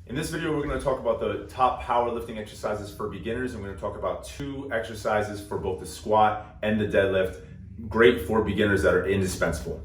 In this video, we're going to talk about the top powerlifting exercises for beginners, and we're going to talk about 2 exercises for both the squat and the deadlift, great for beginners that are indispensable.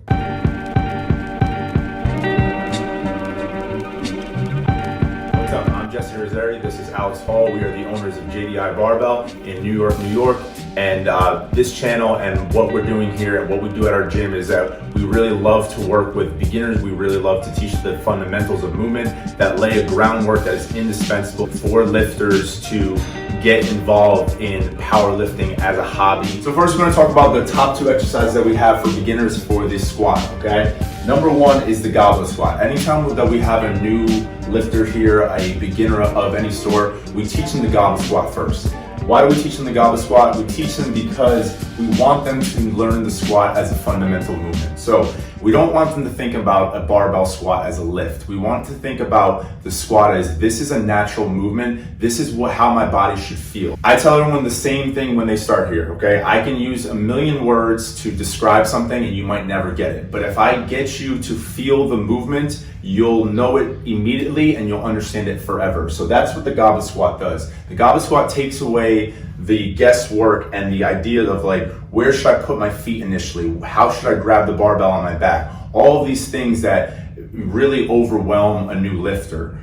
What's up? I'm Jesse Roseri. This is Alex Hall. We are the owners of JDI Barbell in New York, New York. And this channel and what we're doing here and what we do at our gym is that we really love to work with beginners. We really love to teach the fundamentals of movement that lay a groundwork that is indispensable for lifters to get involved in powerlifting as a hobby. So first we're going to talk about the top 2 exercises that we have for beginners for this squat, okay? Number 1 is the goblet squat. Anytime that we have a new lifter here, a beginner of any sort, we teach them the goblet squat first. Why do we teach them the goblet squat? We teach them because we want them to learn the squat as a fundamental movement. So we don't want them to think about a barbell squat as a lift. We want to think about the squat as this is a natural movement. This is how my body should feel. I tell everyone the same thing when they start here, okay? I can use a million words to describe something and you might never get it. But if I get you to feel the movement, you'll know it immediately and you'll understand it forever. So that's what the goblet squat does. The goblet squat takes away the guesswork and the idea of like, where should I put my feet initially? How should I grab the barbell on my back? All of these things that really overwhelm a new lifter.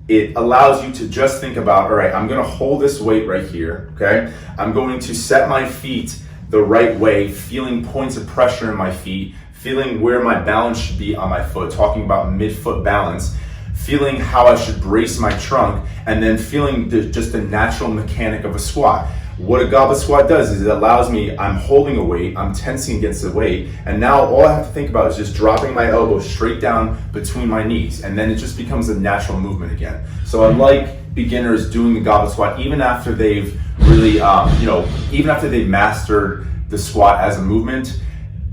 It allows you to just think about, all right, I'm gonna hold this weight right here, okay? I'm going to set my feet the right way, feeling points of pressure in my feet, feeling where my balance should be on my foot, talking about mid-foot balance, feeling how I should brace my trunk, and then feeling just the natural mechanic of a squat. What a goblet squat does is it allows me, I'm holding a weight, I'm tensing against the weight, and now all I have to think about is just dropping my elbow straight down between my knees, and then it just becomes a natural movement again. So I like beginners doing the goblet squat even after they've really, even after they've mastered the squat as a movement.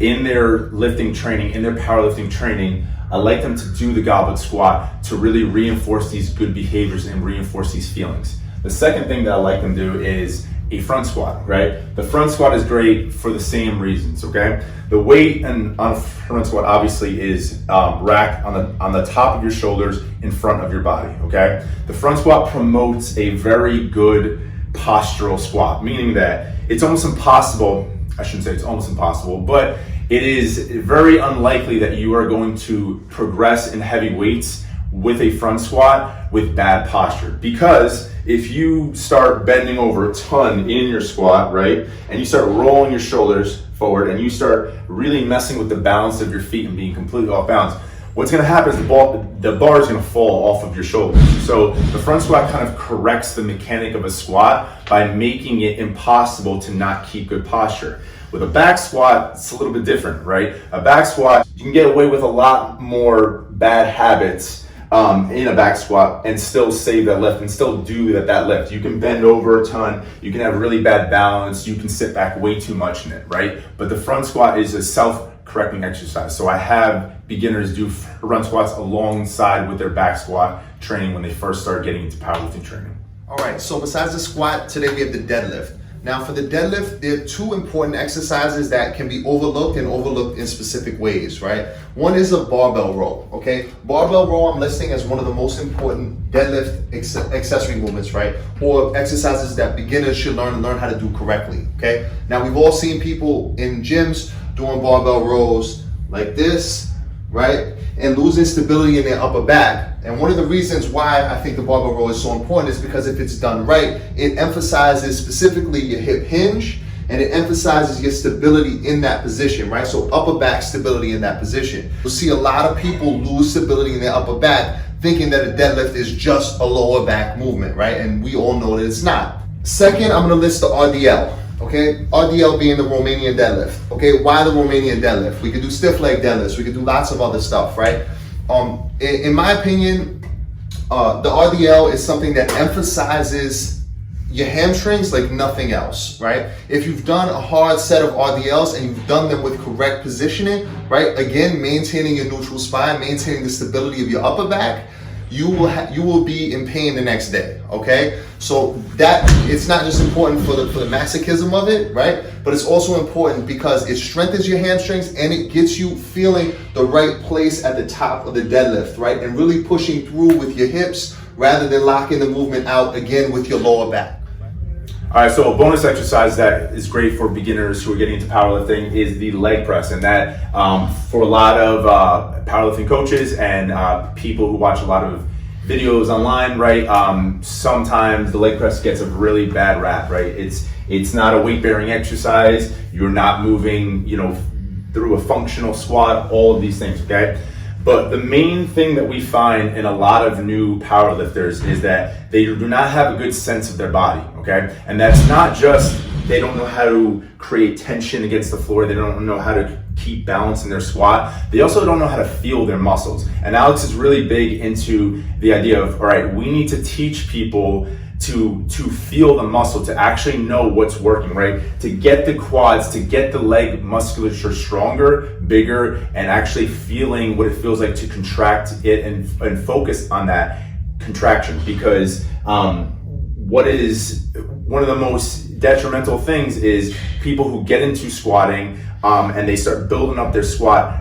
In their lifting training, in their powerlifting training, I like them to do the goblet squat to really reinforce these good behaviors and reinforce these feelings. The second thing that I like them to do is a front squat, right? The front squat is great for the same reasons, okay? The weight on a front squat obviously is racked on the top of your shoulders in front of your body, okay? The front squat promotes a very good postural squat, meaning that it's almost impossible, I shouldn't say it's almost impossible, but it is very unlikely that you are going to progress in heavy weights with a front squat with bad posture. Because if you start bending over a ton in your squat, right, and you start rolling your shoulders forward and you start really messing with the balance of your feet and being completely off balance, what's gonna happen is the bar is gonna fall off of your shoulders. So the front squat kind of corrects the mechanic of a squat by making it impossible to not keep good posture. With a back squat, it's a little bit different, right? A back squat, you can get away with a lot more bad habits in a back squat and still save that lift and still do that lift. You can bend over a ton, you can have really bad balance, you can sit back way too much in it, right? But the front squat is a self-correcting exercise. So I have beginners do front squats alongside with their back squat training when they first start getting into powerlifting training. All right, so besides the squat, today we have the deadlift. Now for the deadlift, there are 2 important exercises that can be overlooked and overlooked in specific ways, right? One is a barbell row, okay? Barbell row I'm listing as one of the most important deadlift accessory movements, right? Or exercises that beginners should learn how to do correctly, okay? Now we've all seen people in gyms doing barbell rows like this, right? And losing stability in their upper back. And one of the reasons why I think the barbell row is so important is because if it's done right, it emphasizes specifically your hip hinge and it emphasizes your stability in that position, right? So upper back stability in that position. You'll see a lot of people lose stability in their upper back thinking that a deadlift is just a lower back movement, right? And we all know that it's not. Second, I'm gonna list the RDL. Okay, RDL being the Romanian deadlift. Okay, why the Romanian deadlift? We could do stiff leg deadlifts. We could do lots of other stuff, right? In my opinion, the RDL is something that emphasizes your hamstrings like nothing else, right? If you've done a hard set of RDLs and you've done them with correct positioning, right? Again, maintaining your neutral spine, maintaining the stability of your upper back, you will be in pain the next day. Okay, so that it's not just important for the masochism of it, right? But it's also important because it strengthens your hamstrings and it gets you feeling the right place at the top of the deadlift, right? And really pushing through with your hips rather than locking the movement out again with your lower back. All right, so a bonus exercise that is great for beginners who are getting into powerlifting is the leg press. And that for a lot of powerlifting coaches and people who watch a lot of videos online, right? Sometimes the leg press gets a really bad rap, right? It's not a weight-bearing exercise. You're not moving, through a functional squat, all of these things, okay? But the main thing that we find in a lot of new powerlifters is that they do not have a good sense of their body, okay? And that's not just they don't know how to create tension against the floor, they don't know how to keep balance in their squat, they also don't know how to feel their muscles. And Alex is really big into the idea of, all right, we need to teach people to feel the muscle, to actually know what's working, right? To get the quads, to get the leg musculature stronger, bigger, and actually feeling what it feels like to contract it and focus on that contraction. Because what is one of the most detrimental things is people who get into squatting and they start building up their squat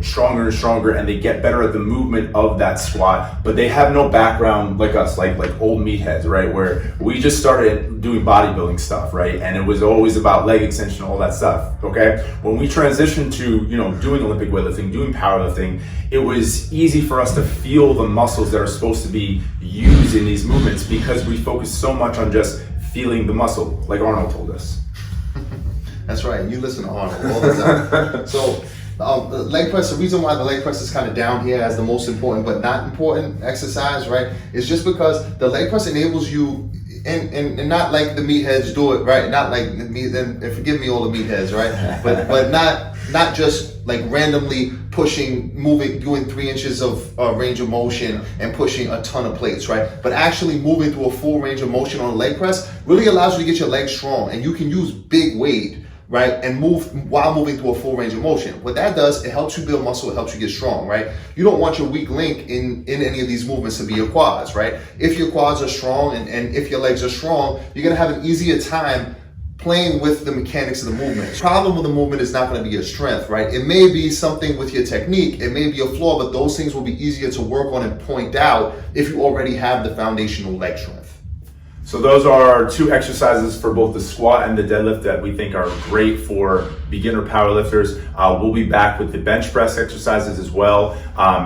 stronger and stronger, and they get better at the movement of that squat, but they have no background like us, like old meatheads, right? Where we just started doing bodybuilding stuff, right? And it was always about leg extension, all that stuff, okay? When we transitioned to, doing Olympic weightlifting, doing powerlifting, it was easy for us to feel the muscles that are supposed to be used in these movements because we focus so much on just feeling the muscle, like Arnold told us. That's right, you listen to Arnold all the time. So, the leg press, the reason why the leg press is kind of down here as the most important but not important exercise, right, is just because the leg press enables you, and not like the meatheads do it, right? Not like me, and forgive me all the meatheads, right? But not just like randomly pushing, moving, doing 3 inches of range of motion and pushing a ton of plates, right? But actually moving through a full range of motion on a leg press really allows you to get your legs strong, and you can use big weight, right, and move while moving through a full range of motion. What that does, it helps you build muscle, it helps you get strong, right? You don't want your weak link in any of these movements to be your quads, right? If your quads are strong and if your legs are strong, you're gonna have an easier time playing with the mechanics of the movement. The problem with the movement is not gonna be your strength, right? It may be something with your technique, it may be a flaw, but those things will be easier to work on and point out if you already have the foundational leg strength. So those are 2 exercises for both the squat and the deadlift that we think are great for beginner powerlifters. We'll be back with the bench press exercises as well.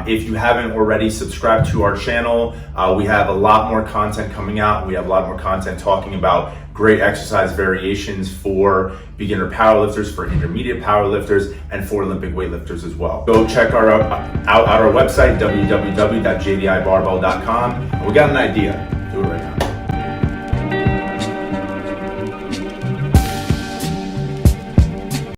If you haven't already subscribed to our channel, we have a lot more content coming out. We have a lot more content talking about great exercise variations for beginner powerlifters, for intermediate powerlifters, and for Olympic weightlifters as well. Go check out our website, www.jdibarbell.com. We got an idea.